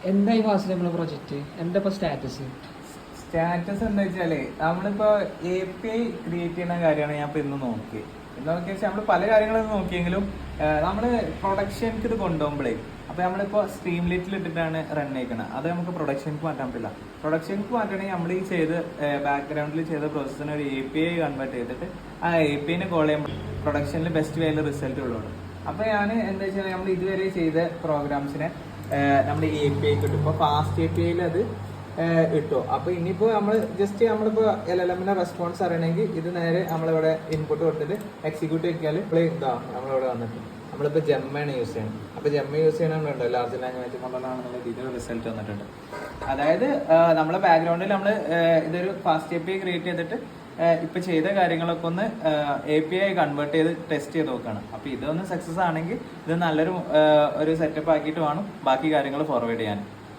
എന്തായി ഫാസ്റ്റ് നമ്മളെ പ്രൊജക്ട് എന്താ ഇപ്പൊ സ്റ്റാറ്റസ്? സ്റ്റാറ്റസ് എന്താ വെച്ചാല് നമ്മളിപ്പോ API ക്രിയേറ്റ് ചെയ്യുന്ന കാര്യമാണ് ഞാൻ ഇപ്പൊ ഇന്ന് നോക്കി. എന്ന് നോക്കിയ വെച്ചാൽ നമ്മൾ പല കാര്യങ്ങളും നോക്കിയെങ്കിലും നമ്മള് പ്രൊഡക്ഷൻക്ക് ഇത് കൊണ്ടുപോകുമ്പോഴേ അപ്പൊ നമ്മളിപ്പോ സ്ട്രീംലൈറ്റിൽ ഇട്ടിട്ടാണ് റൺ ചെയ്യിക്കണം. അത് നമുക്ക് പ്രൊഡക്ഷൻക്ക് മാറ്റാൻ പറ്റില്ല. പ്രൊഡക്ഷൻക്ക് മാറ്റണമെങ്കിൽ നമ്മൾ ഈ ചെയ്ത് ബാക്ക്ഗ്രൗണ്ടിൽ ചെയ്ത പ്രോസസ്സിനെ ഒരു API കൺവേർട്ട് ചെയ്തിട്ട് ആ APIനെ കോൾ ചെയ്യുമ്പോൾ പ്രൊഡക്ഷനിൽ ബെസ്റ്റ് വേയിൽ റിസൾട്ട് ഉള്ളൂ. അപ്പൊ ഞാൻ എന്താ വെച്ചാൽ നമ്മൾ ഇതുവരെ ചെയ്ത പ്രോഗ്രാംസിനെ നമ്മൾ API കിട്ടും. ഇപ്പൊ ഫാസ്റ്റ് APIയിൽ അത് ഇട്ടു. അപ്പൊ ഇനിയിപ്പോ നമ്മൾ ജസ്റ്റ് നമ്മളിപ്പോ LLM റെസ്പോൺസ് അറിയണമെങ്കിൽ ഇത് നേരെ നമ്മളിവിടെ ഇൻപുട്ട് കൊടുത്തിട്ട് എക്സിക്യൂട്ട് ചെയ്യിക്കാൽ ഇതാ നമ്മളിവിടെ വന്നിട്ട് നമ്മളിപ്പോ ജെമ്മയാണ് യൂസ് ചെയ്യണം. അപ്പൊ ജെമ്മ യൂസ് ചെയ്യണമെന്നുണ്ട് ലാർജ് ലാംഗ്വേജ് മോഡലാണെന്നുള്ള രീതിയിൽ റിസൾട്ട് വന്നിട്ടുണ്ട്. അതായത് നമ്മളെ ബാക്ക്ഗ്രൗണ്ടിൽ നമ്മൾ ഇതൊരു ഫാസ്റ്റ് API ക്രിയേറ്റ് ചെയ്തിട്ട് ഇപ്പൊ ചെയ്ത കാര്യങ്ങളൊക്കെ ഒന്ന് API കൺവേർട്ട് ചെയ്ത് ടെസ്റ്റ് ചെയ്ത് നോക്കുകയാണ്. അപ്പൊ ഇതൊന്ന് സക്സസ് ആണെങ്കിൽ ഇത് നല്ലൊരു ഒരു സെറ്റപ്പ് ആക്കിയിട്ട് വേണം ബാക്കി കാര്യങ്ങൾ ഫോർവേഡ് ചെയ്യാൻ.